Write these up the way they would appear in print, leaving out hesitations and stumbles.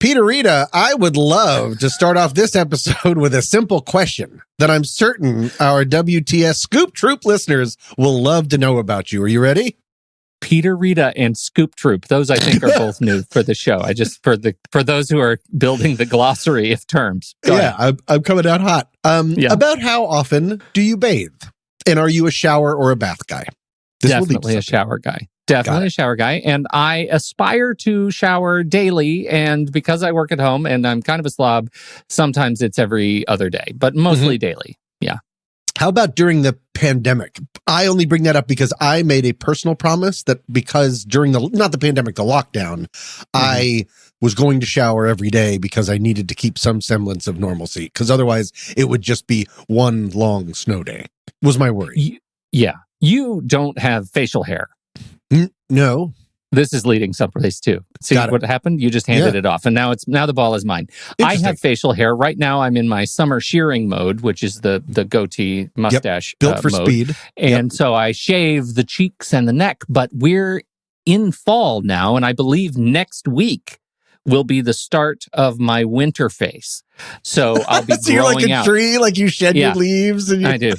Peter Rita, I would love to start off this episode with a simple question that I'm certain our WTS Scoop Troop listeners will love to know about you. Are you ready? Peter Rita and Scoop Troop. Those I think are both new for the show. I just for those who are building the glossary of terms. I'm coming out hot. About how often do you bathe? And are you a shower or a bath guy? Definitely a shower guy. Definitely a shower guy. And I aspire to shower daily. And because I work at home and I'm kind of a slob, sometimes it's every other day, but mostly daily. Yeah. How about during the pandemic? I only bring that up because I made a personal promise that because during not the pandemic, the lockdown, I was going to shower every day because I needed to keep some semblance of normalcy. Because otherwise it would just be one long snow day, was my worry. You don't have facial hair. No. This is leading someplace too. See what happened? You just handed it off, and now the ball is mine. I have facial hair right now. I'm in my summer shearing mode, which is the goatee mustache built for mode. Speed, and so I shave the cheeks and the neck. But we're in fall now, and I believe next week will be the start of my winter face. So I'll be so you're like a tree, like you shed your leaves. And I do.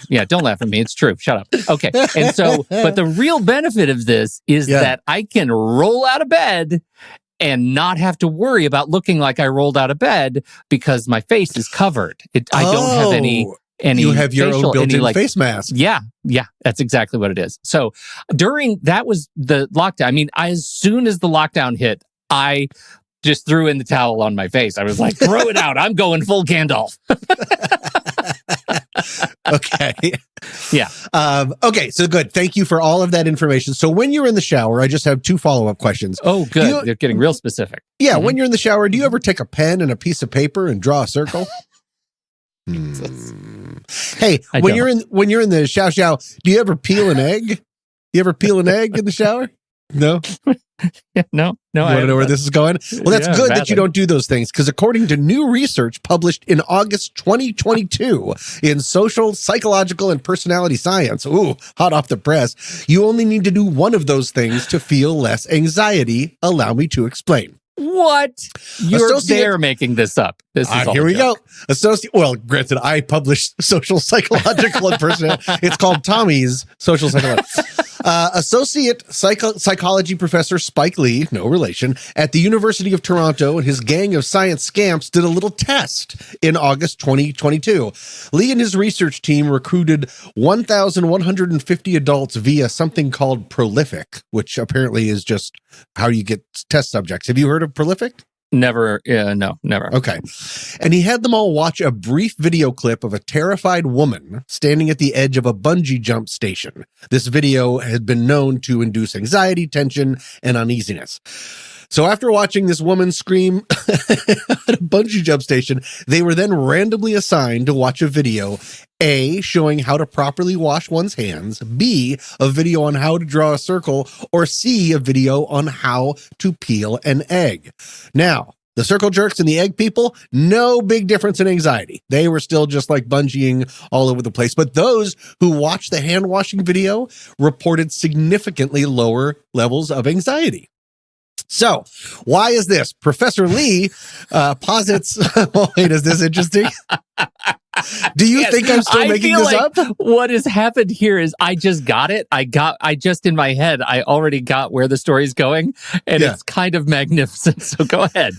Yeah, don't laugh at me. It's true. Shut up. Okay. And so, but the real benefit of this is that I can roll out of bed and not have to worry about looking like I rolled out of bed because my face is covered. I don't have any. You have your own built-in face mask. Yeah, that's exactly what it is. So that was the lockdown. I mean, as soon as the lockdown hit, I just threw in the towel on my face. I was like, throw it out. I'm going full Gandalf. Okay. Yeah. Okay, so good. Thank you for all of that information. So when you're in the shower, I just have two follow-up questions. Oh, good. They're getting real specific. Yeah, when you're in the shower, do you ever take a pen and a piece of paper and draw a circle? Hey, when you're in the shower, do you ever peel an egg? You ever peel an egg in the shower? No? No. You want to know where this is going? Well, that's good that you don't do those things, because according to new research published in August 2022 in Social, Psychological, and Personality Science, hot off the press, you only need to do one of those things to feel less anxiety. Allow me to explain. What? They're making this up. This is here we go. Well, granted, I published Social, Psychological, and Personality. It's called Tommy's Social Psychology. Associate psychology professor Spike Lee, no relation, at the University of Toronto and his gang of science scamps did a little test in August 2022. Lee and his research team recruited 1,150 adults via something called Prolific, which apparently is just how you get test subjects. Have you heard of Prolific? Never. No, never. Okay. And he had them all watch a brief video clip of a terrified woman standing at the edge of a bungee jump station. This video had been known to induce anxiety, tension, and uneasiness. So after watching this woman scream at a bungee jump station, they were then randomly assigned to watch a video, A, showing how to properly wash one's hands, B, a video on how to draw a circle, or C, a video on how to peel an egg. Now, the circle jerks and the egg people, no big difference in anxiety. They were still just like bungeeing all over the place. But those who watched the hand washing video reported significantly lower levels of anxiety. So, why is this? Professor Lee posits... Wait, is this interesting? Do you think I'm still making this up? What has happened here is I just got it. I just in my head, I already got where the story's going, and it's kind of magnificent. So go ahead.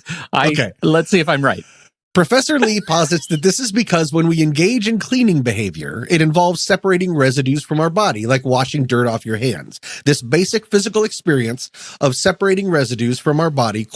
Let's see if I'm right. Professor Lee posits that this is because when we engage in cleaning behavior, it involves separating residues from our body, like washing dirt off your hands. This basic physical experience of separating residues from our body,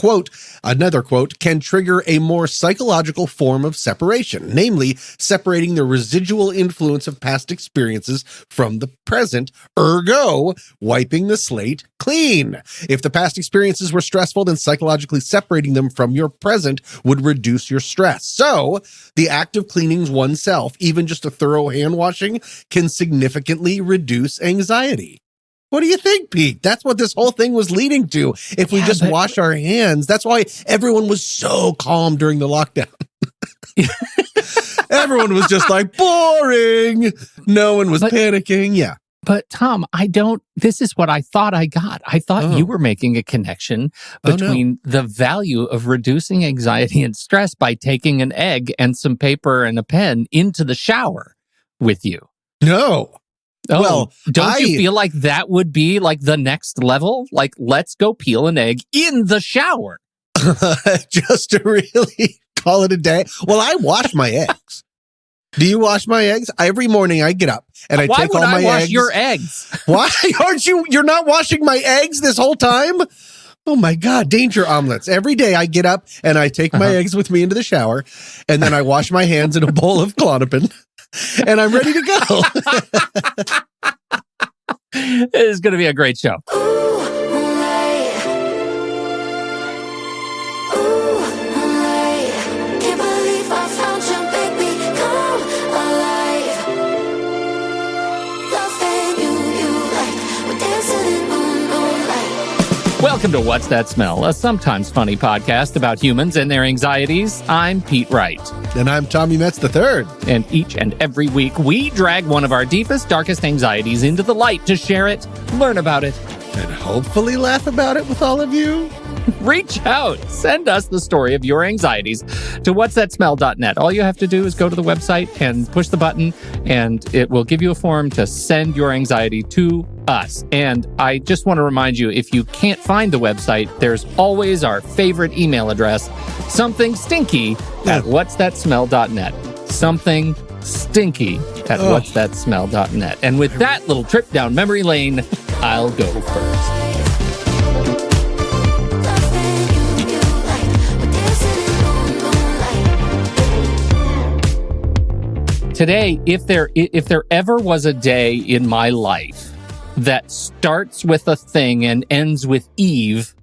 another quote, can trigger a more psychological form of separation, namely separating the residual influence of past experiences from the present, ergo, wiping the slate clean. If the past experiences were stressful, then psychologically separating them from your present would reduce your stress. So, the act of cleaning oneself, even just a thorough hand washing, can significantly reduce anxiety. What do you think, Pete? That's what this whole thing was leading to. If we just wash our hands, that's why everyone was so calm during the lockdown. Everyone was just like, boring. No one was panicking. Yeah. But Tom, this is what I thought I got. I thought you were making a connection between the value of reducing anxiety and stress by taking an egg and some paper and a pen into the shower with you. No. Oh, well, don't you feel like that would be like the next level? Like, let's go peel an egg in the shower. Just to really call it a day. Well, I wash my eggs. Do you wash my eggs? Every morning I get up and I take all my eggs. Why would I wash your eggs? Why aren't you? You're not washing my eggs this whole time? Oh my God, danger omelets. Every day I get up and I take my eggs with me into the shower and then I wash my hands in a bowl of Klonopin and I'm ready to go. It is going to be a great show. Welcome to What's That Smell, a sometimes funny podcast about humans and their anxieties. I'm Pete Wright. And I'm Tommy Metz III. And each and every week, we drag one of our deepest, darkest anxieties into the light to share it, learn about it, and hopefully laugh about it with all of you. Reach out. Send us the story of your anxieties to whatsthatsmell.net. All you have to do is go to the website and push the button, and it will give you a form to send your anxiety to us. And I just want to remind you, if you can't find the website, there's always our favorite email address, somethingstinky at whatsthatsmell.net. Something stinky at whatsthatsmell.net. And with that little trip down memory lane, I'll go first. Today, if there ever was a day in my life that starts with a thing and ends with Eve,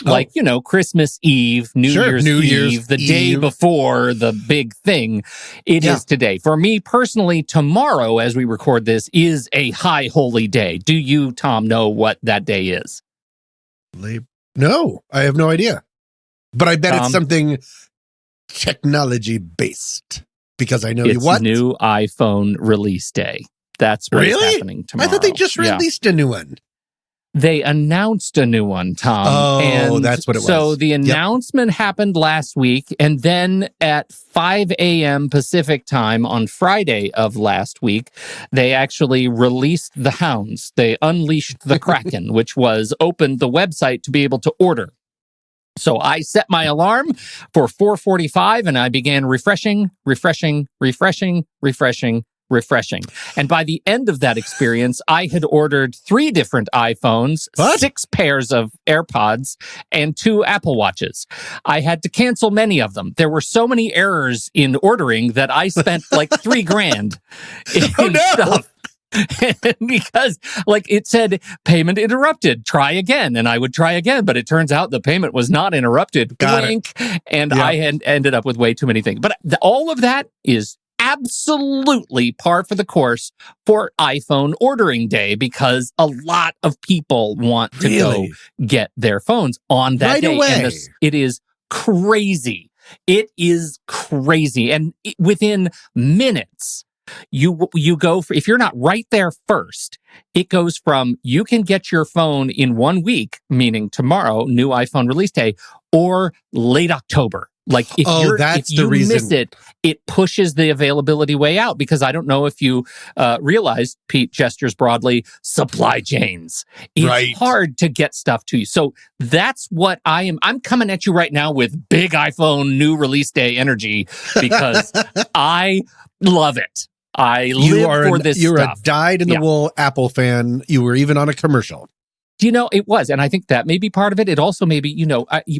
like, Christmas Eve, New Year's Eve, the day before the big thing, it is today. For me personally, tomorrow, as we record this, is a high holy day. Do you, Tom, know what that day is? No, I have no idea. But I bet it's something technology-based. Because I know it's what? New iPhone release day. That's what's happening tomorrow. I thought they just released a new one. They announced a new one, Tom. Oh, that's what it was. So the announcement happened last week, and then at 5 a.m. Pacific time on Friday of last week, they actually released the hounds. They unleashed the Kraken, which was opened the website to be able to order. So I set my alarm for 4:45 and I began refreshing. And by the end of that experience, I had ordered 3 different iPhones, 6 pairs of AirPods, and 2 Apple Watches. I had to cancel many of them. There were so many errors in ordering that I spent like $3,000 in stuff. Because it said payment interrupted, try again, and I would try again, but it turns out the payment was not interrupted. And I had ended up with way too many things. But all of that is absolutely par for the course for iPhone ordering day, because a lot of people want to go get their phones on that day. Away. And it is crazy. It is crazy. And within minutes, you go for, if you're not right there first, it goes from you can get your phone in 1 week, meaning tomorrow, new iPhone release day, or late October. Like if you miss it, it pushes the availability way out, because I don't know if you realize, Pete gestures broadly, supply chains. It's hard to get stuff to you. So that's what I'm coming at you right now with big iPhone new release day energy, because I love it. I live for this stuff. You're a dyed-in-the-wool Apple fan. You were even on a commercial. It was. And I think that may be part of it. It also may be,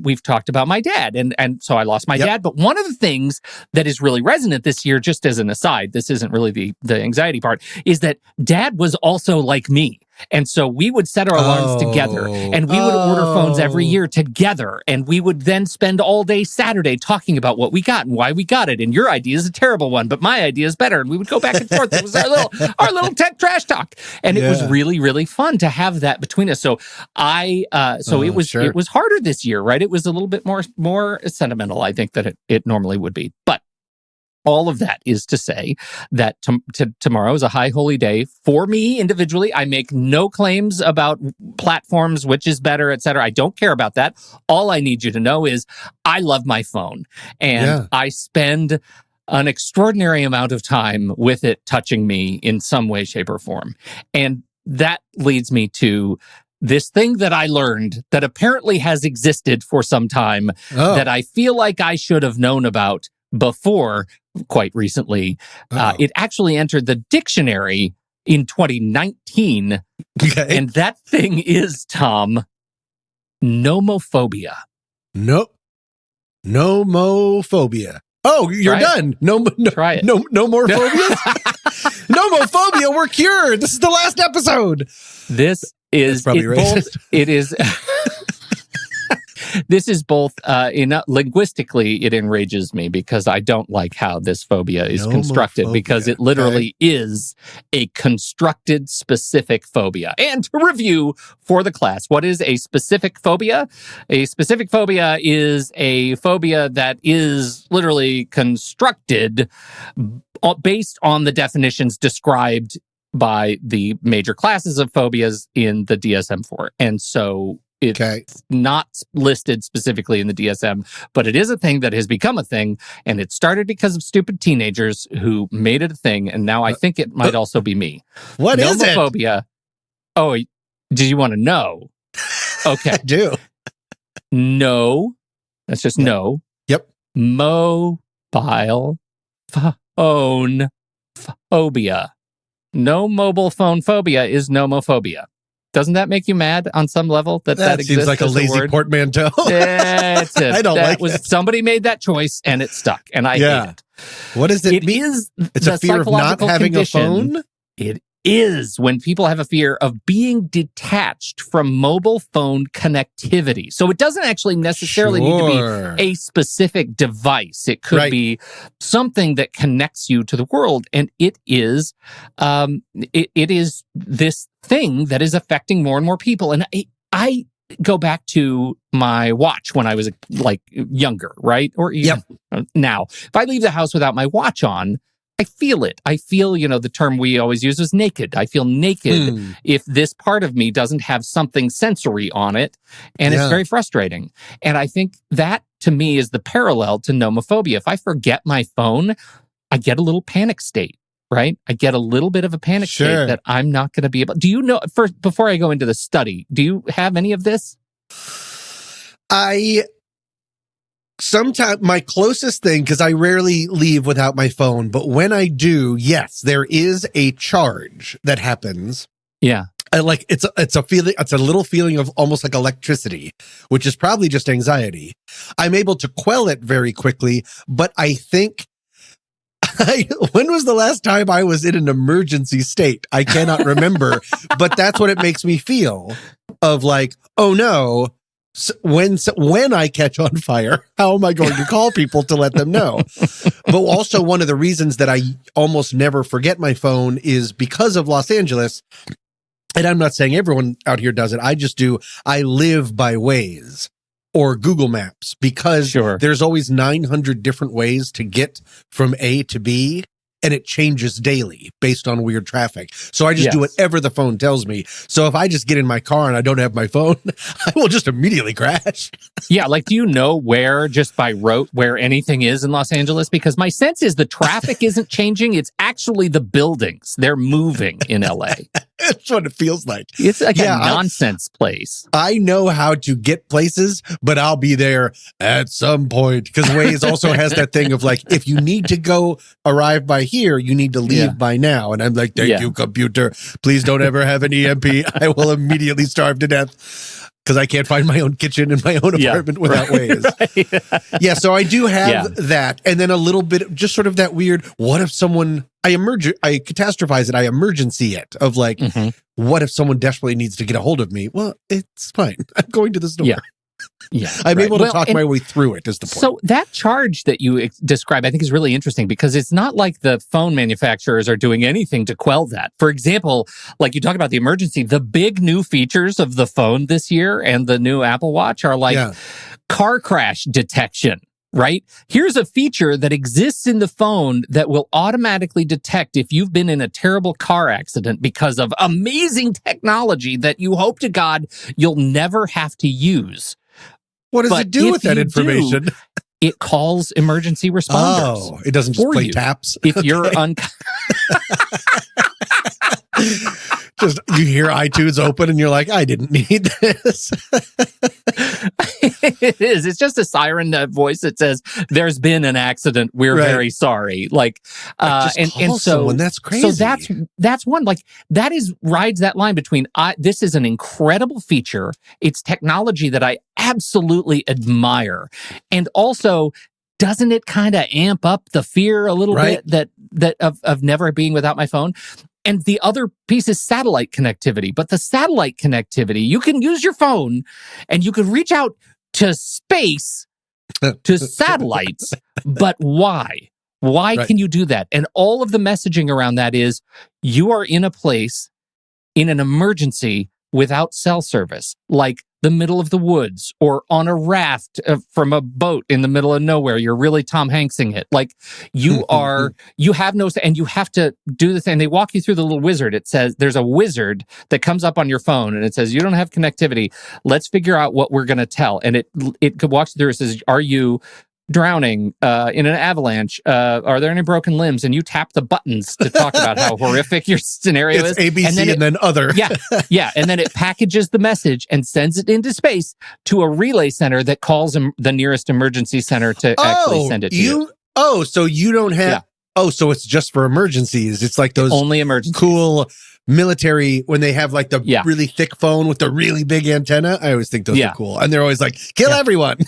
we've talked about my dad. And so I lost my dad. But one of the things that is really resonant this year, just as an aside, this isn't really the anxiety part, is that Dad was also like me. And so we would set our alarms together, and we would order phones every year together. And we would then spend all day Saturday talking about what we got and why we got it. And your idea is a terrible one, but my idea is better. And we would go back and forth. It was our little tech trash talk. And it was really, really fun to have that between us. So it was harder this year, right? It was a little bit more sentimental, I think, than it normally would be. But All of that is to say that tomorrow is a high holy day for me individually. I make no claims about platforms, which is better, et cetera. I don't care about that. All I need you to know is I love my phone, and I spend an extraordinary amount of time with it touching me in some way, shape, or form. And that leads me to this thing that I learned that apparently has existed for some time that I feel like I should have known about before quite recently. It actually entered the dictionary in 2019. Okay. And that thing is, Tom, nomophobia. Nomophobia. Oh, you're done. Try it. No more phobias? Nomophobia, we're cured. This is the last episode. This is probably racist. This is both linguistically, it enrages me because I don't like how this phobia is constructed, because it literally is a constructed specific phobia. And to review for the class, what is a specific phobia? A specific phobia is a phobia that is literally constructed based on the definitions described by the major classes of phobias in the DSM-4. And so it's not listed specifically in the DSM, but it is a thing that has become a thing, and it started because of stupid teenagers who made it a thing, and now I think it might also be me. What is it? Nomophobia. Oh, do you want to know? Okay. I do. No. That's just no. Yep. Mobile phone phobia. No mobile phone phobia is nomophobia. Doesn't that make you mad on some level that exists? Seems like a lazy portmanteau. I don't like it. Somebody made that choice and it stuck, and I hate it. What does it mean? It's a fear of not having a phone? It is when people have a fear of being detached from mobile phone connectivity. So it doesn't actually necessarily need to be a specific device. It could be something that connects you to the world, and it is it is this thing that is affecting more and more people. And I go back to my watch when I was younger, right? Or even now. If I leave the house without my watch on, I feel it. I feel, the term we always use is naked. I feel naked if this part of me doesn't have something sensory on it. And it's very frustrating. And I think that, to me, is the parallel to nomophobia. If I forget my phone, I get a little panic state, right? I get a little bit of a panic state that I'm not going to be able... Do you know, first, before I go into the study, do you have any of this? Sometimes my closest thing, because I rarely leave without my phone, but when I do, yes, there is a charge that happens. Yeah. It's a feeling, it's a little feeling of almost like electricity, which is probably just anxiety. I'm able to quell it very quickly, but I think when was the last time I was in an emergency state? I cannot remember, but that's what it makes me feel of like, oh no. When I catch on fire, how am I going to call people to let them know? But also, one of the reasons that I almost never forget my phone is because of Los Angeles. And I'm not saying everyone out here does it. I just do. I live by Waze or Google Maps because there's always 900 different ways to get from A to B. And it changes daily based on weird traffic. So I just do whatever the phone tells me. So if I just get in my car and I don't have my phone, I will just immediately crash. Yeah, do you know where, just by rote, where anything is in Los Angeles? Because my sense is the traffic isn't changing. It's actually the buildings. They're moving in LA. That's what it feels like. It's like a nonsense place. I know how to get places, but I'll be there at some point. Because Waze also has that thing of if you need to arrive by here, you need to leave by now. And I'm like, thank you, computer. Please don't ever have an EMP. I will immediately starve to death because I can't find my own kitchen in my own apartment without Waze. Yeah, so I do have that. And then a little bit of just sort of that weird, what if someone, I catastrophize it, I emergency it of what if someone desperately needs to get a hold of me? Well, it's fine. I'm going to the store. I'm able to talk my way through it, is the point. So that charge that you describe, I think, is really interesting because it's not like the phone manufacturers are doing anything to quell that. For example, you talk about the emergency, the big new features of the phone this year and the new Apple Watch are car crash detection. right? Here's a feature that exists in the phone that will automatically detect if you've been in a terrible car accident because of amazing technology that you hope to God you'll never have to use. What does it do with that information? It calls emergency responders. Oh, it doesn't just play taps? If you're just you hear iTunes open and you're like, I didn't need this. It is. It's just a siren voice that says, "There's been an accident. We're very sorry." Like, and so someone, that's crazy. So that's one. Like that rides that line between this is an incredible feature. It's technology that I absolutely admire, and also doesn't it kind of amp up the fear a little bit that of never being without my phone? And the other piece is satellite connectivity. But the satellite connectivity, you can use your phone and you can reach out to space, to satellites. But why? Why can you do that? And all of the messaging around that is you are in a place in an emergency without cell service, like the middle of the woods or on a raft from a boat in the middle of nowhere. You're really Tom Hanksing it. Like you have no, and you have to do this. And they walk you through the little wizard. It says there's a wizard that comes up on your phone and it says, you don't have connectivity. Let's figure out what we're going to tell. And it walks through and says, are you drowning in an avalanche? Are there any broken limbs? And you tap the buttons to talk about how horrific your scenario is. ABC and then other. Yeah. And then it packages the message and sends it into space to a relay center that calls the nearest emergency center to actually send it to you. Oh, so you don't have... Yeah. Oh, so it's just for emergencies. It's like those only emergencies. Cool military, when they have like the really thick phone with the really big antenna. I always think those are cool. And they're always like, kill everyone.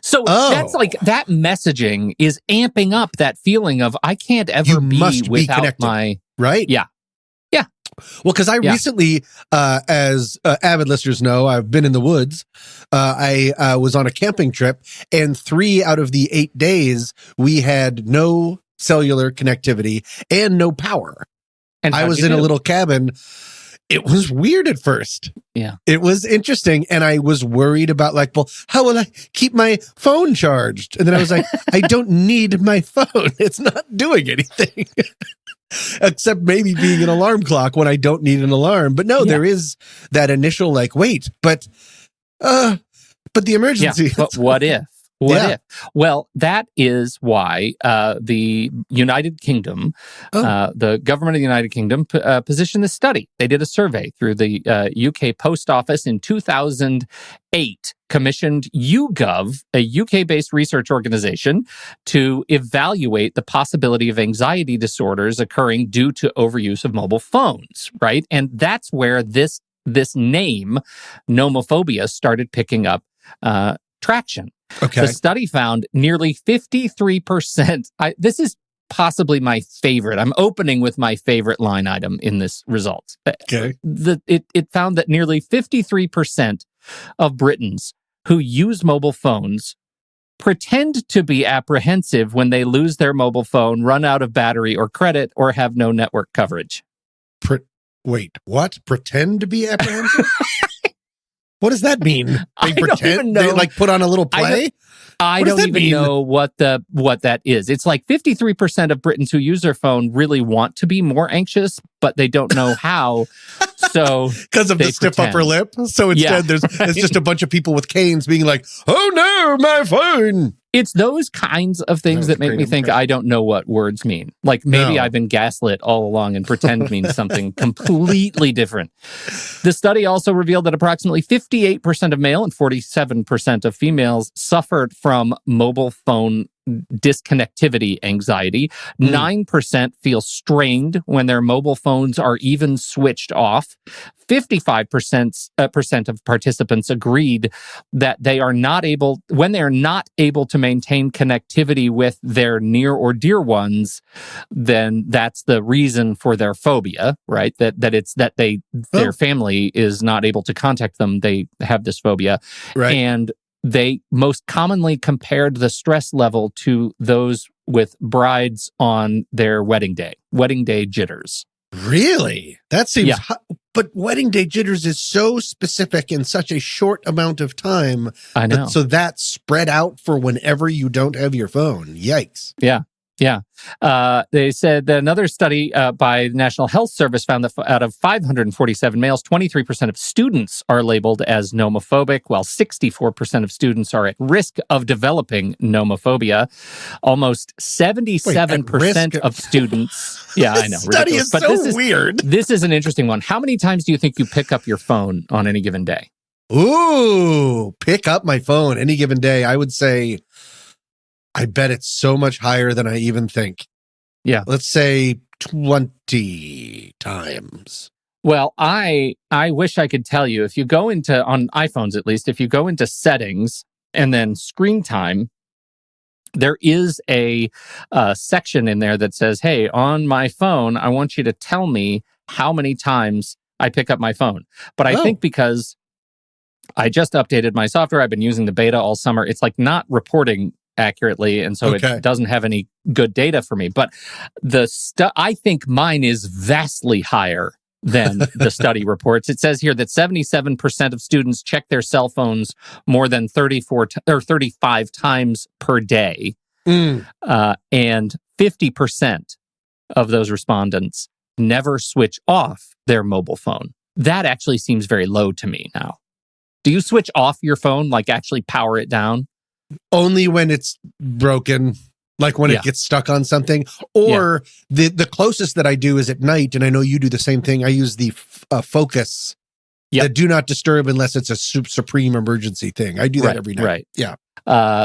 So that's like that messaging is amping up that feeling of I can't ever be without my right. Yeah. Well, because I recently, as avid listeners know, I've been in the woods. I was on a camping trip, and 3 out of the 8 days we had no cellular connectivity and no power. And I was in a little cabin. It was weird at first. Yeah. It was interesting. And I was worried about like, well, how will I keep my phone charged? And then I was like, I don't need my phone. It's not doing anything. Except maybe being an alarm clock when I don't need an alarm. But no, there is that initial like, wait, but the emergency. Yeah, but what if? What if? Well, that is why the United Kingdom, the government of the United Kingdom positioned this study. They did a survey through the UK Post Office in 2008, commissioned YouGov, a UK-based research organization, to evaluate the possibility of anxiety disorders occurring due to overuse of mobile phones, right? And that's where this name, nomophobia, started picking up traction. Okay. The study found nearly 53%. This is possibly my favorite. I'm opening with my favorite line item in this result. Okay. It found that nearly 53% of Britons who use mobile phones pretend to be apprehensive when they lose their mobile phone, run out of battery or credit, or have no network coverage. Wait, what? Pretend to be apprehensive? What does that mean? They pretend? They like put on a little play? I don't even know what that is. It's like 53% of Britons who use their phone really want to be more anxious, but they don't know how. So because of the stiff upper lip. So instead, it's just a bunch of people with canes being like, "Oh no, my phone." It's those kinds of things that make me think I don't know what words mean. Like maybe I've been gaslit all along and pretend means something completely different. The study also revealed that approximately 58% of male and 47% of females suffered from mobile phone disconnectivity anxiety. 9% feel strained when their mobile phones are even switched off. 55% of participants agreed that when they are not able to maintain connectivity with their near or dear ones, then that's the reason for their phobia, right? That their family is not able to contact them. They have this phobia. Right. And they most commonly compared the stress level to those with brides on their wedding day jitters. Really? That seems... Yeah. But wedding day jitters is so specific in such a short amount of time. I know. So that's spread out for whenever you don't have your phone. Yikes. Yeah. Yeah. They said that another study by the National Health Service found that out of 547 males, 23% of students are labeled as nomophobic, while 64% of students are at risk of developing nomophobia. Almost 77% of students. Yeah, I know. This study is but so weird. This is an interesting one. How many times do you think you pick up your phone on any given day? Ooh, pick up my phone any given day. I would say... I bet it's so much higher than I even think. Yeah. Let's say 20 times. Well, I wish I could tell you. If you go into, on iPhones at least, if you go into settings and then screen time, there is a section in there that says, hey, on my phone, I want you to tell me how many times I pick up my phone. But I think because I just updated my software, I've been using the beta all summer, it's like not reporting accurately, and so it doesn't have any good data for me. But I think mine is vastly higher than the study reports. It says here that 77% of students check their cell phones more than 35 times per day, and 50% of those respondents never switch off their mobile phone. That actually seems very low to me now. Do you switch off your phone, like actually power it down? Only when it's broken, like when it gets stuck on something. Or the closest that I do is at night, and I know you do the same thing. I use the focus, the do not disturb unless it's a supreme emergency thing. I do that every night. Right. Yeah.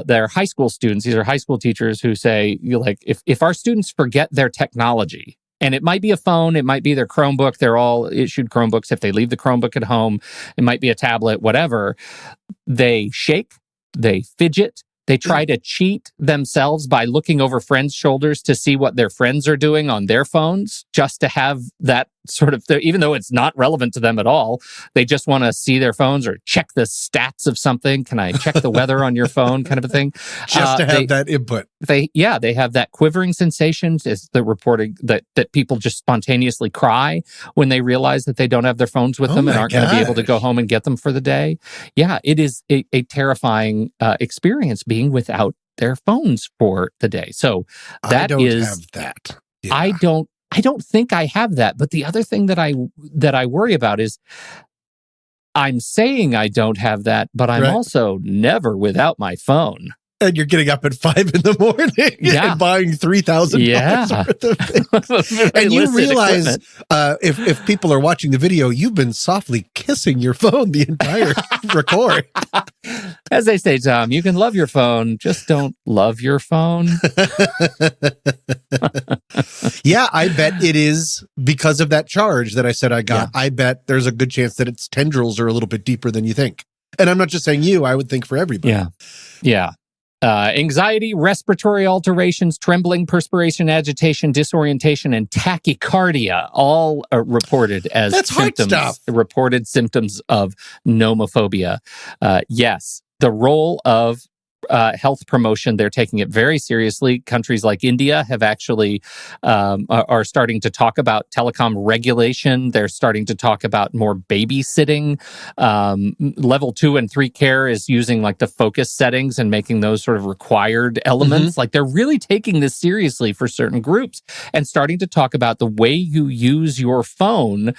They're high school students. These are high school teachers who say, if our students forget their technology, and it might be a phone, it might be their Chromebook. They're all issued Chromebooks. If they leave the Chromebook at home, it might be a tablet, whatever. They shake. They fidget. They try to cheat themselves by looking over friends' shoulders to see what their friends are doing on their phones, just to have that sort of, even though it's not relevant to them at all. They just want to see their phones or check the stats of something. Can I check the weather on your phone, kind of a thing? Just to have that input. They have that quivering sensation. Is the reporting that people just spontaneously cry when they realize that they don't have their phones with them and aren't going to be able to go home and get them for the day. Yeah, it is a terrifying experience being without their phones for the day. So I don't have that. Yeah. I don't think I have that. But the other thing that I worry about is I'm saying I don't have that, but I'm also never without my phone. And you're getting up at 5 a.m. and buying $3,000 worth of things. And you realize if people are watching the video, you've been softly kissing your phone the entire record. As they say, Tom, you can love your phone, just don't love your phone. Yeah, I bet it is because of that charge that I said I got. Yeah. I bet there's a good chance that its tendrils are a little bit deeper than you think. And I'm not just saying you, I would think for everybody. Yeah. Yeah. Anxiety, respiratory alterations, trembling, perspiration, agitation, disorientation, and tachycardia, all reported as reported symptoms of nomophobia. Yes, the role of health promotion, they're taking it very seriously. Countries like India have actually are starting to talk about telecom regulation. They're starting to talk about more babysitting. Level 2 and 3 care is using like the focus settings and making those sort of required elements. Like they're really taking this seriously for certain groups and starting to talk about the way you use your phone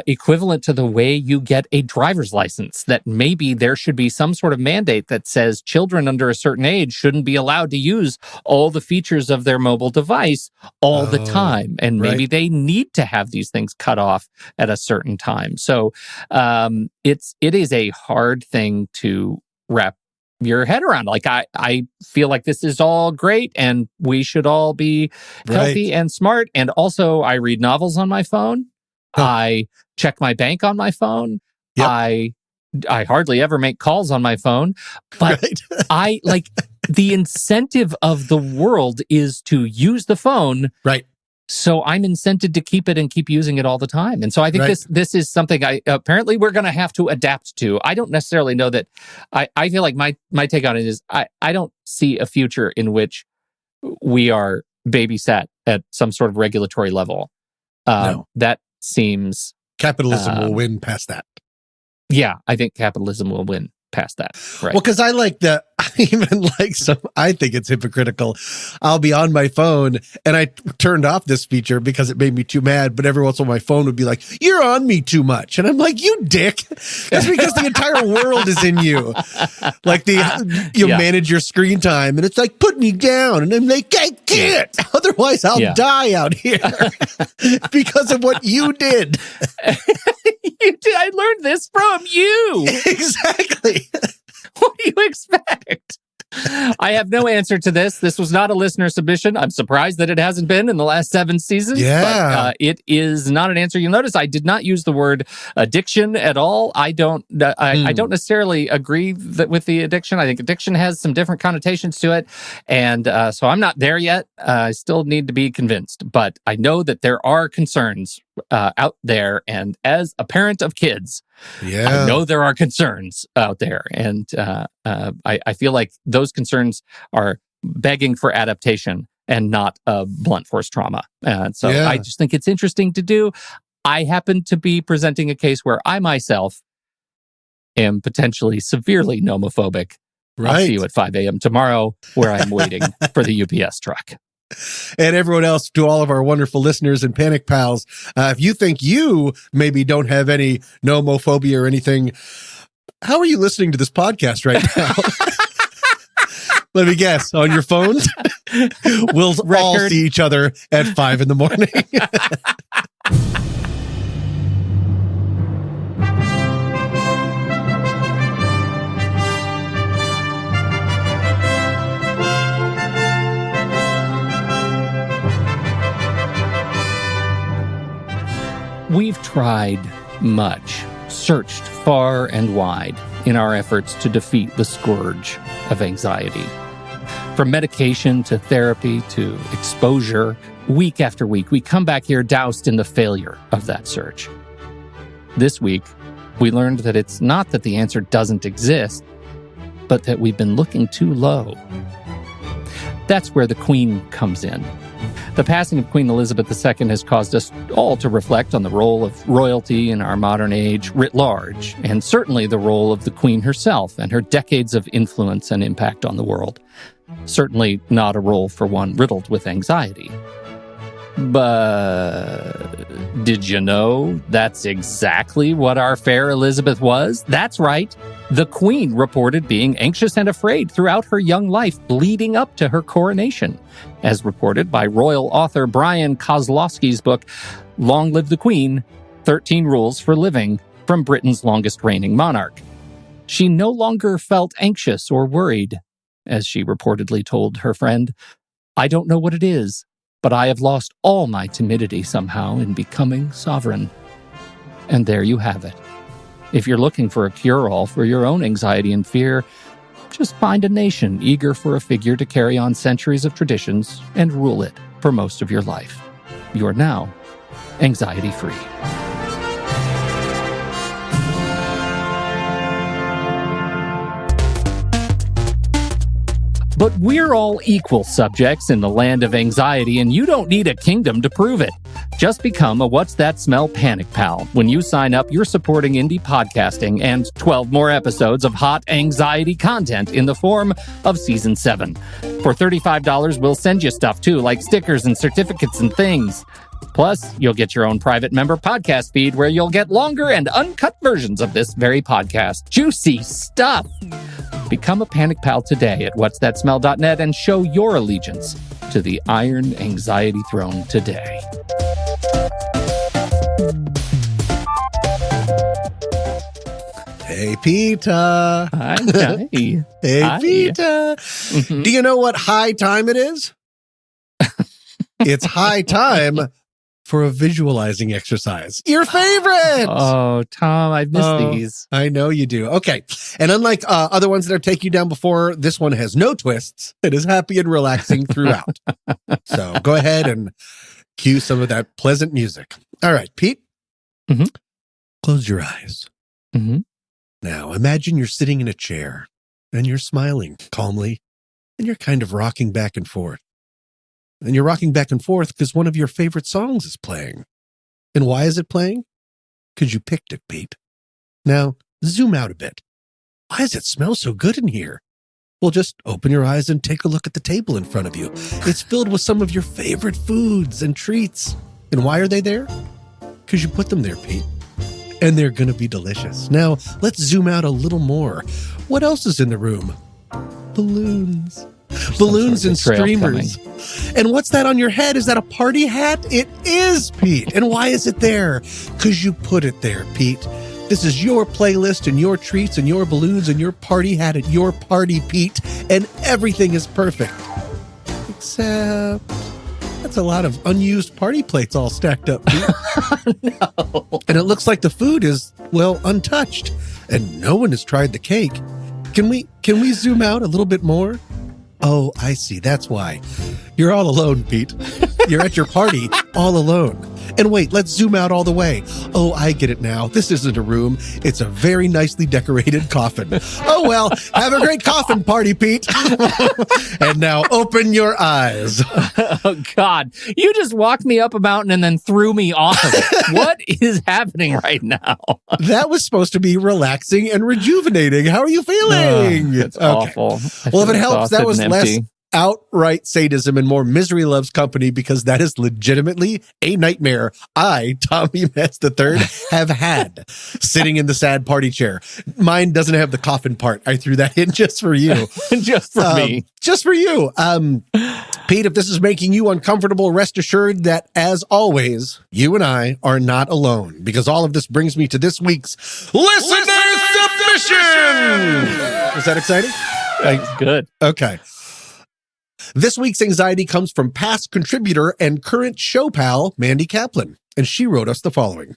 equivalent to the way you get a driver's license. That maybe there should be some sort of mandate that says children under a certain age shouldn't be allowed to use all the features of their mobile device all the time. And maybe they need to have these things cut off at a certain time. So it is a hard thing to wrap your head around. Like I feel like this is all great and we should all be healthy and smart. And also I read novels on my phone. I check my bank on my phone. I hardly ever make calls on my phone, but I like the incentive of the world is to use the phone. Right. So I'm incented to keep it and keep using it all the time. And so I think this is something apparently we're going to have to adapt to. I don't necessarily know that I feel like my take on it is I don't see a future in which we are babysat at some sort of regulatory level. No. That seems... Capitalism will win past that. Yeah, I think capitalism will win past that. Right. Well, because I think it's hypocritical. I'll be on my phone and I turned off this feature because it made me too mad, but every once in a while my phone would be like, "You're on me too much." And I'm like, "You dick." That's because the entire world is in you. Like you manage your screen time and it's like, "Put me down." And I'm like, "I can't. Otherwise I'll die out here." Because of what you did. I learned this from you. Exactly. What do you expect? I have no answer to this. This was not a listener submission. I'm surprised that it hasn't been in the last 7 seasons. Yeah. But it is not an answer. You'll notice I did not use the word addiction at all. I don't necessarily agree with the addiction. I think addiction has some different connotations to it. And so I'm not there yet. I still need to be convinced. But I know that there are concerns out there. And as a parent of kids, I know there are concerns out there, and I feel like those concerns are begging for adaptation and not blunt force trauma. So I just think it's interesting to do. I happen to be presenting a case where I myself am potentially severely nomophobic. Right. I'll see you at 5 a.m. tomorrow where I'm waiting for the UPS truck. And everyone else, to all of our wonderful listeners and Panic Pals, if you think you maybe don't have any nomophobia or anything, how are you listening to this podcast right now? Let me guess, on your phones? We'll all see each other at 5 in the morning. We've tried much, searched far and wide in our efforts to defeat the scourge of anxiety. From medication to therapy to exposure, week after week, we come back here doused in the failure of that search. This week, we learned that it's not that the answer doesn't exist, but that we've been looking too low. That's where the Queen comes in. The passing of Queen Elizabeth II has caused us all to reflect on the role of royalty in our modern age writ large, and certainly the role of the Queen herself and her decades of influence and impact on the world. Certainly not a role for one riddled with anxiety. But did you know that's exactly what our fair Elizabeth was? That's right. The Queen reported being anxious and afraid throughout her young life leading up to her coronation, as reported by royal author Brian Kozlowski's book, Long Live the Queen, 13 Rules for Living, from Britain's longest reigning monarch. She no longer felt anxious or worried, as she reportedly told her friend, "I don't know what it is, but I have lost all my timidity somehow in becoming sovereign." And there you have it. If you're looking for a cure-all for your own anxiety and fear, just find a nation eager for a figure to carry on centuries of traditions and rule it for most of your life. You're now anxiety-free. But we're all equal subjects in the land of anxiety, and you don't need a kingdom to prove it. Just become a What's That Smell Panic Pal. When you sign up, you're supporting indie podcasting and 12 more episodes of hot anxiety content in the form of Season 7. For $35, we'll send you stuff too, like stickers and certificates and things. Plus, you'll get your own private member podcast feed where you'll get longer and uncut versions of this very podcast. Juicy stuff! Become a Panic Pal today at whatsthatsmell.net and show your allegiance to the Iron Anxiety Throne today. Hey, Peter. Hi. Hey, Hi. Peter. Mm-hmm. Do you know what high time it is? It's high time for a visualizing exercise. Your favorite! Oh, Tom, I've missed these. I know you do. Okay. And unlike other ones that have taken you down before, this one has no twists. It is happy and relaxing throughout. So go ahead and cue some of that pleasant music. All right, Pete. Mm-hmm. Close your eyes. Mm-hmm. Now, imagine you're sitting in a chair and you're smiling calmly and you're kind of rocking back and forth. And you're rocking back and forth because one of your favorite songs is playing. And why is it playing? Because you picked it, Pete. Now, zoom out a bit. Why does it smell so good in here? Well, just open your eyes and take a look at the table in front of you. It's filled with some of your favorite foods and treats. And why are they there? Because you put them there, Pete. And they're going to be delicious. Now, let's zoom out a little more. What else is in the room? Balloons. Balloons and streamers. And what's that on your head? Is that a party hat? It is, Pete. And why is it there? Because you put it there, Pete. This is your playlist and your treats and your balloons and your party hat at your party, Pete. And everything is perfect. Except that's a lot of unused party plates all stacked up, Pete. No. And it looks like the food is, well, untouched. And no one has tried the cake. Can we zoom out a little bit more? Oh, I see. That's why. You're all alone, Pete. You're at your party all alone. And wait, let's zoom out all the way. Oh, I get it now. This isn't a room. It's a very nicely decorated coffin. Oh, well, have a great coffin party, Pete. And now open your eyes. Oh, God. You just walked me up a mountain and then threw me off of it. What is happening right now? That was supposed to be relaxing and rejuvenating. How are you feeling? It's awful. Well, if it helps, that was less empty. outright sadism and more misery loves company, because that is legitimately a nightmare I, Tommy Metz III, have had sitting in the sad party chair. Mine doesn't have the coffin part. I threw that in just for you. Just for me. Just for you. Pete, if this is making you uncomfortable, rest assured that, as always, you and I are not alone, because all of this brings me to this week's Listener Submission! Is that exciting? Good. Okay. This week's anxiety comes from past contributor and current show pal, Mandy Kaplan, and she wrote us the following.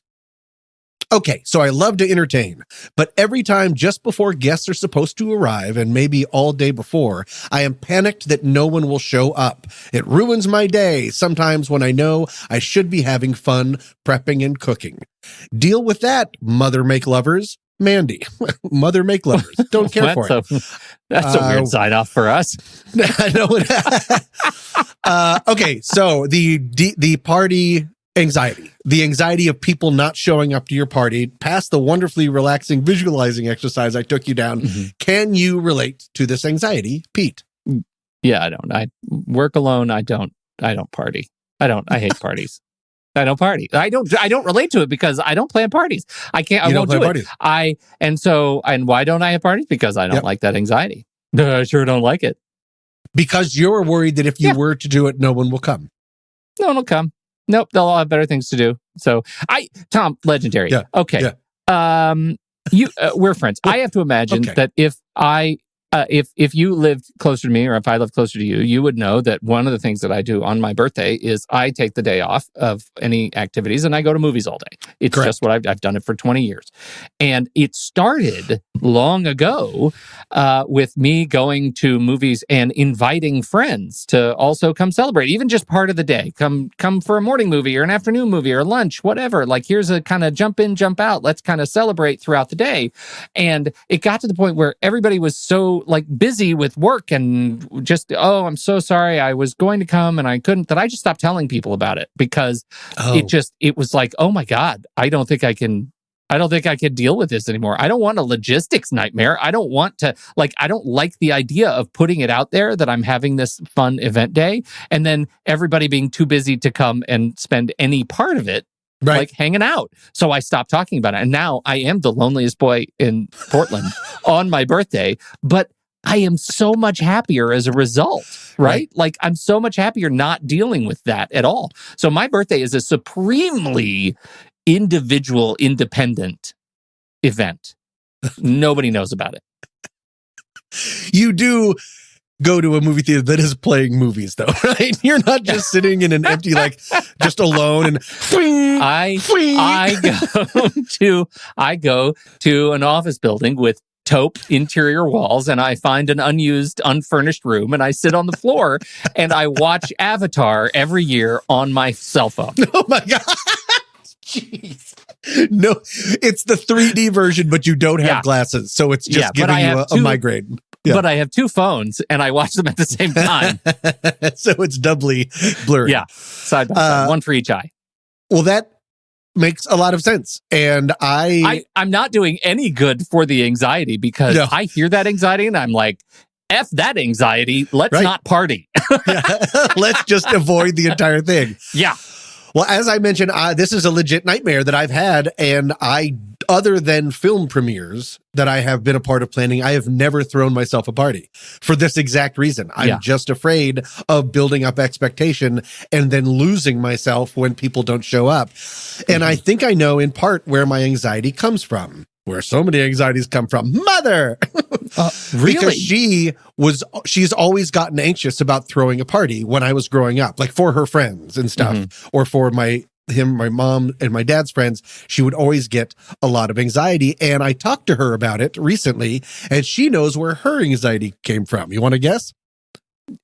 Okay, so I love to entertain, but every time just before guests are supposed to arrive, and maybe all day before, I am panicked that no one will show up. It ruins my day, sometimes when I know I should be having fun prepping and cooking. Deal with that, mother make lovers. Mandy, mother make lovers. Don't care for it. That's a weird sign off for us. Okay, so the party anxiety, the anxiety of people not showing up to your party, past the wonderfully relaxing visualizing exercise I took you down. Mm-hmm. Can you relate to this anxiety, Pete? Yeah, I don't. I work alone. I don't party. I hate parties. I don't party. I don't relate to it because I don't plan parties. I can't. I won't do it. And why don't I have parties? Because I don't like that anxiety. I sure don't like it. Because you're worried that if you were to do it, no one will come. No one will come. Nope. They'll all have better things to do. So Tom, legendary. Yeah. Okay. Yeah. We're friends. I have to imagine that if you lived closer to me, or if I lived closer to you, you would know that one of the things that I do on my birthday is I take the day off of any activities and I go to movies all day. It's just what I've done it for 20 years. And it started long ago with me going to movies and inviting friends to also come celebrate, even just part of the day. Come for a morning movie or an afternoon movie or lunch, whatever. Like, here's a kind of jump in, jump out. Let's kind of celebrate throughout the day. And it got to the point where everybody was so busy with work and just, I'm so sorry, I was going to come and I couldn't, that I just stopped telling people about it because it was like, oh my God, I don't think I can deal with this anymore. I don't want a logistics nightmare. I don't want to, I don't like the idea of putting it out there that I'm having this fun event day and then everybody being too busy to come and spend any part of it. Right. Hanging out. So I stopped talking about it. And now I am the loneliest boy in Portland on my birthday, but I am so much happier as a result, right? I'm so much happier not dealing with that at all. So my birthday is a supremely individual, independent event. Nobody knows about it. You do go to a movie theater that is playing movies, though, right? You're not just sitting in an empty, just alone and I go to an office building with taupe interior walls, and I find an unused, unfurnished room, and I sit on the floor and I watch Avatar every year on my cell phone. Oh my God. Jeez. No, it's the 3D version, but you don't have glasses, so it's just giving you a migraine. Yeah. But I have two phones, and I watch them at the same time. So it's doubly blurry. Yeah, side by side, one for each eye. Well, makes a lot of sense. And I'm not doing any good for the anxiety because I hear that anxiety and I'm like, F that anxiety. Let's not party. Let's just avoid the entire thing. Yeah. Well, as I mentioned, this is a legit nightmare that I've had, and other than film premieres that I have been a part of planning, I have never thrown myself a party for this exact reason. I'm just afraid of building up expectation and then losing myself when people don't show up. And I think I know in part where my anxiety comes from. Where so many anxieties come from. Mother! Really? Because she's always gotten anxious about throwing a party when I was growing up, like for her friends and stuff, or for my mom and my dad's friends. She would always get a lot of anxiety. And I talked to her about it recently, and she knows where her anxiety came from. You want to guess?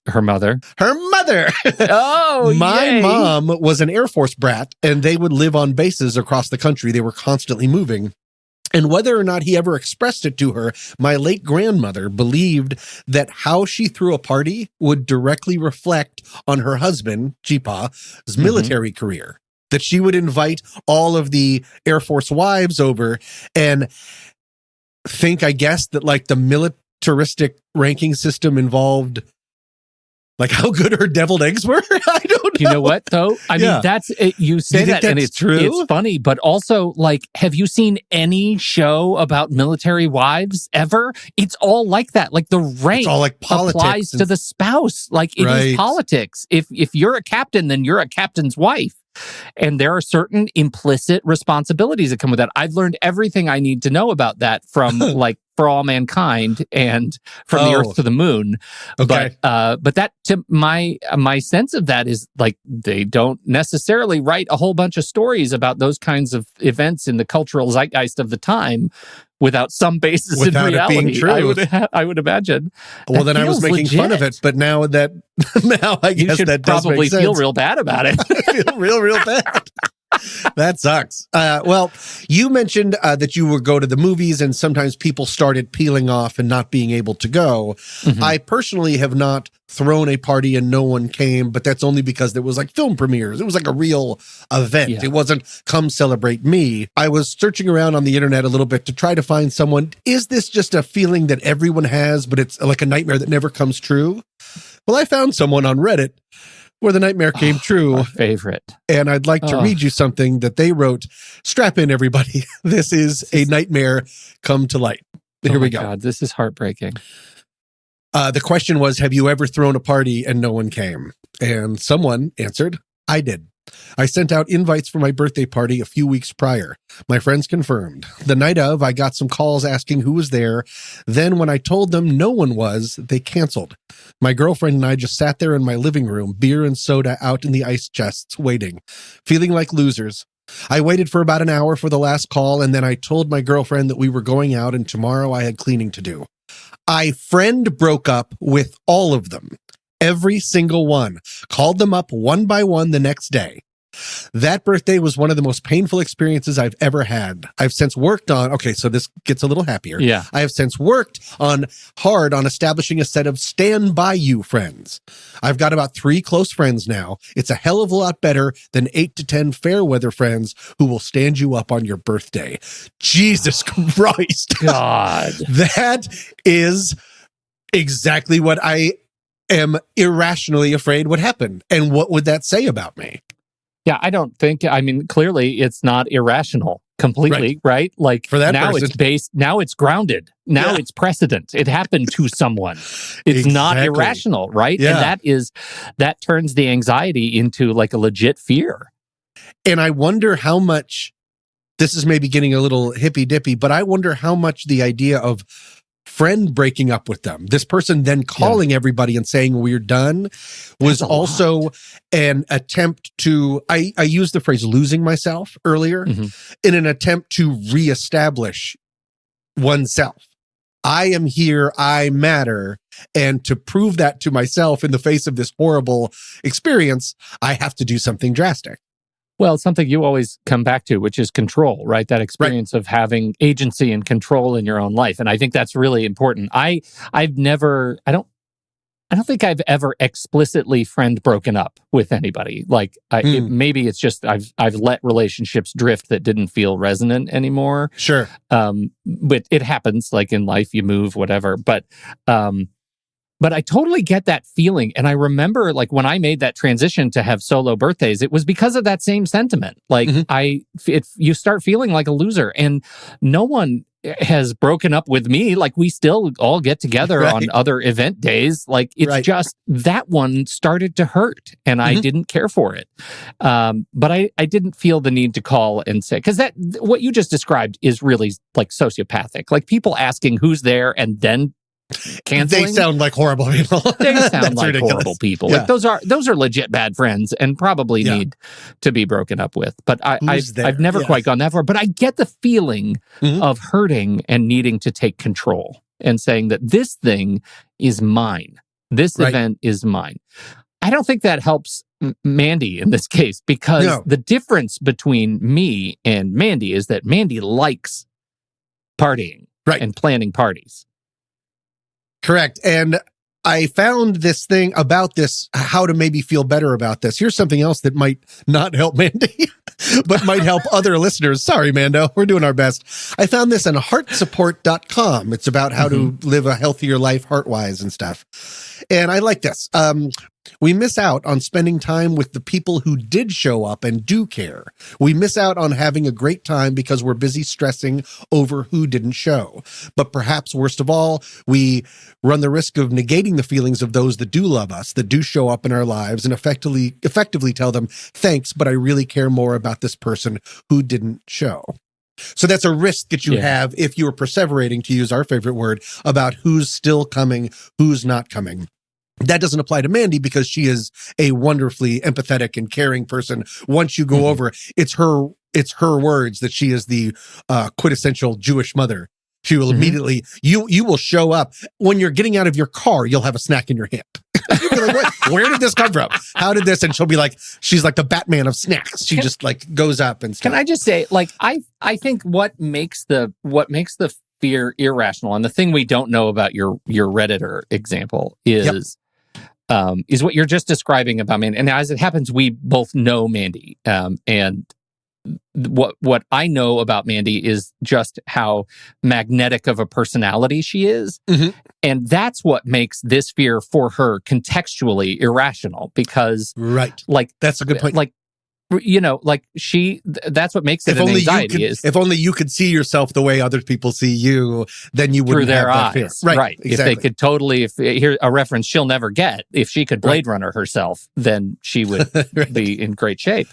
Her mother. Her mother. Oh, my mom was an Air Force brat, and they would live on bases across the country. They were constantly moving. And whether or not he ever expressed it to her, my late grandmother believed that how she threw a party would directly reflect on her husband, Jipa's military career. That she would invite all of the Air Force wives over and think, I guess, that like the militaristic ranking system involved like how good her deviled eggs were. I don't know. You know what, though? I mean, that's it. You say that, and it's true. It's funny, but also, like, have you seen any show about military wives ever? It's all like that. Like the rank it's all like applies to the spouse. Like it is politics. If you're a captain, then you're a captain's wife. And there are certain implicit responsibilities that come with that. I've learned everything I need to know about that from like For All Mankind and From the Earth to the Moon. Okay. But that to my sense of that is like they don't necessarily write a whole bunch of stories about those kinds of events in the cultural zeitgeist of the time without some basis in reality. It being true. I would imagine. Well, then I was making fun of it, but now I guess that does probably make sense. feel real bad about it. I feel real bad. That sucks. Well, you mentioned that you would go to the movies and sometimes people started peeling off and not being able to go. I personally have not thrown a party and no one came, but that's only because there was like film premieres. It was like a real event. It wasn't come celebrate me. I was searching around on the internet a little bit to try to find someone. Is this just a feeling that everyone has, but it's like a nightmare that never comes true? Well, I found someone on Reddit where the nightmare came true. My favorite. And I'd like to read you something that they wrote. Strap in, everybody. This is a nightmare come to light. Here we go. God, this is heartbreaking. The question was, have you ever thrown a party and no one came? And someone answered, I did. I sent out invites for my birthday party a few weeks prior. My friends confirmed. The night of, I got some calls asking who was there. Then when I told them no one was, they canceled. My girlfriend and I just sat there in my living room, beer and soda out in the ice chests, waiting, feeling like losers. I waited for about an hour for the last call, and then I told my girlfriend that we were going out and tomorrow I had cleaning to do. I friend broke up with all of them. Every single one. Called them up one by one the next day. That birthday was one of the most painful experiences I've ever had. I've since worked on, okay, so this gets a little happier. Yeah. I have since worked hard on establishing a set of stand by you friends. I've got about 3 close friends now. It's a hell of a lot better than 8 to 10 fair weather friends who will stand you up on your birthday. Jesus Christ. God. That is exactly what I am irrationally afraid would happen. And what would that say about me? Yeah, I mean, clearly it's not irrational completely, right? Like for that now person. It's based, now it's grounded, now it's precedent. It happened to someone. It's not irrational, right? Yeah. And that turns the anxiety into like a legit fear. And I wonder how much, this is maybe getting a little hippy dippy, but I wonder how much the idea of friend breaking up with them, this person then calling everybody and saying we're done, was also an attempt to, I used the phrase losing myself earlier, in an attempt to reestablish oneself. I am here, I matter, and to prove that to myself in the face of this horrible experience, I have to do something drastic. Well, it's something you always come back to, which is control, right? That experience of having agency and control in your own life. And I think that's really important. I I don't think I've ever explicitly friend broken up with anybody. Like, maybe it's just I've let relationships drift that didn't feel resonant anymore. Sure. But it happens. Like in life, you move, whatever. But I totally get that feeling. And I remember, like, when I made that transition to have solo birthdays, it was because of that same sentiment. Like, you start feeling like a loser, and no one has broken up with me. Like, we still all get together on other event days. Like, it's just that one started to hurt, and I didn't care for it. But I didn't feel the need to call and say, because what you just described is really like sociopathic. Like, people asking who's there and then canceling. They sound like horrible people. They sound like ridiculous. Horrible people. Yeah. Like, those are legit bad friends and probably need to be broken up with. But I've never quite gone that far. But I get the feeling of hurting and needing to take control and saying that this thing is mine. This event is mine. I don't think that helps Mandy in this case, because the difference between me and Mandy is that Mandy likes partying and planning parties. Correct. And I found this thing about this, how to maybe feel better about this. Here's something else that might not help Mandy, but might help other listeners. Sorry, Mando, we're doing our best. I found this on heartsupport.com. It's about how to live a healthier life heart-wise and stuff. And I like this. We miss out on spending time with the people who did show up and do care. We miss out on having a great time because we're busy stressing over who didn't show. But perhaps worst of all, we run the risk of negating the feelings of those that do love us, that do show up in our lives, and effectively tell them, thanks, but I really care more about this person who didn't show. So that's a risk that you have if you are perseverating, to use our favorite word, about who's still coming, who's not coming. That doesn't apply to Mandy because she is a wonderfully empathetic and caring person. Once you go over, it's her words that she is the quintessential Jewish mother. She will immediately, you will show up when you're getting out of your car, you'll have a snack in your hand. You'll be like, where did this come from? How did this? And she'll be like, she's like the Batman of snacks. She just like goes up and stuff. Can I just say, like, I think what makes the fear irrational, and the thing we don't know about your Redditor example is what you're just describing about Mandy. And as it happens, we both know Mandy. And what I know about Mandy is just how magnetic of a personality she is. And that's what makes this fear for her contextually irrational, because like, that's a good point. Like, you know, like that's what makes it an anxiety. If only you could see yourself the way other people see you, then you wouldn't have that fear. Right. Exactly. If they could totally, here's a reference she'll never get. If she could Blade Runner herself, then she would be in great shape.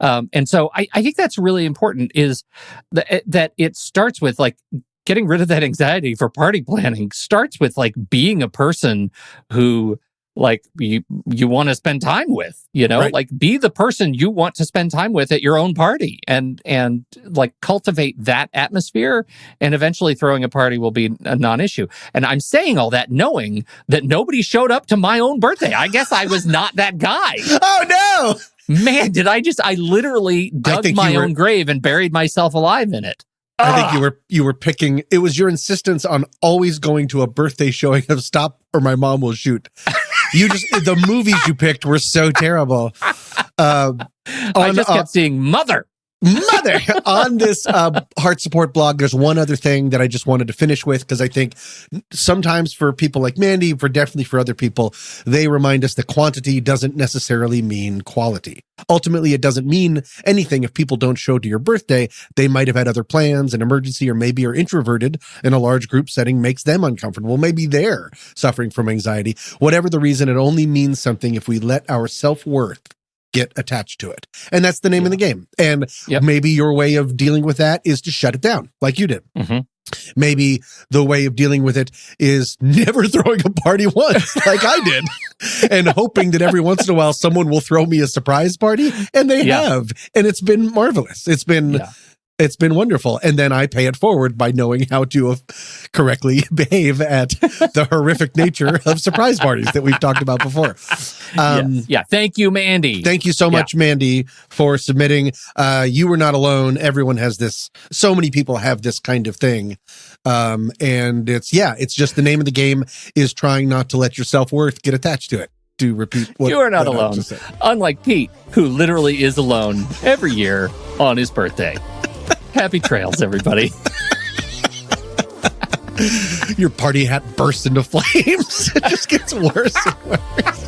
And so I think that's really important, is that it starts with, like, getting rid of that anxiety for party planning starts with, like, being a person who, like, you want to spend time with, you know, like, be the person you want to spend time with at your own party, and like cultivate that atmosphere, and eventually throwing a party will be a non-issue. And I'm saying all that knowing that nobody showed up to my own birthday. I guess I was not that guy. Oh no, man, I literally dug my own grave and buried myself alive in it. I think you were picking, it was your insistence on always going to a birthday showing of Stop or My Mom Will Shoot. The movies you picked were so terrible. I just kept seeing Mother on this heart support blog. There's one other thing that I just wanted to finish with, because I think sometimes for people like Mandy, definitely for other people, they remind us that quantity doesn't necessarily mean quality. Ultimately, it doesn't mean anything if people don't show to your birthday. They might have had other plans, an emergency, or maybe are introverted, and a large group setting makes them uncomfortable. Maybe they're suffering from anxiety. Whatever the reason, it only means something if we let our self-worth get attached to it. And that's the name of the game. And maybe your way of dealing with that is to shut it down, like you did. Maybe the way of dealing with it is never throwing a party once, like I did, and hoping that every once in a while someone will throw me a surprise party. And they have. And it's been marvelous. It's been It's been wonderful. And then I pay it forward by knowing how to correctly behave at the horrific nature of surprise parties that we've talked about before. Yeah. Thank you, Mandy. Thank you so much, Mandy, for submitting. You were not alone. Everyone has this. So many people have this kind of thing. And it's just the name of the game is trying not to let your self-worth get attached to it. To repeat what you are not alone. Unlike Pete, who literally is alone every year on his birthday. Happy trails, everybody. Your party hat bursts into flames. It just gets worse and worse.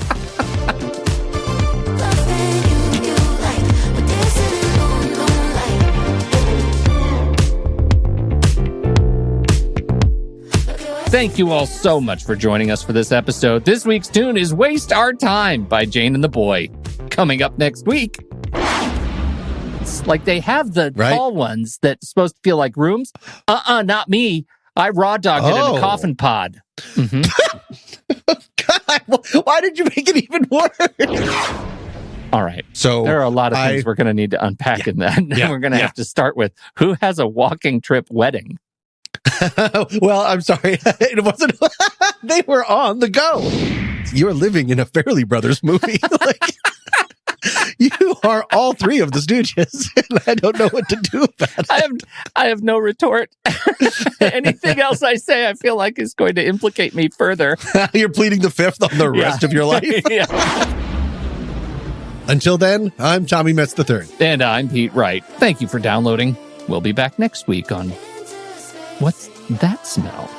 Thank you all so much for joining us for this episode. This week's tune is Waste Our Time by Jane and the Boy. Coming up next week. It's like they have the tall ones that's supposed to feel like rooms. Not me. I raw dogged it in a coffin pod. Mm-hmm. God, why did you make it even worse? All right. So there are a lot of things we're going to need to unpack in that. We're going to have to start with who has a walking trip wedding? Well, I'm sorry. It wasn't. They were on the go. You're living in a Fairley Brothers movie. You are all three of the Stooges, and I don't know what to do about it. I have no retort. Anything else I say, I feel like is going to implicate me further. You're pleading the fifth on the rest of your life. Until then, I'm Tommy Metz III. And I'm Pete Wright. Thank you for downloading. We'll be back next week on What's That Smell?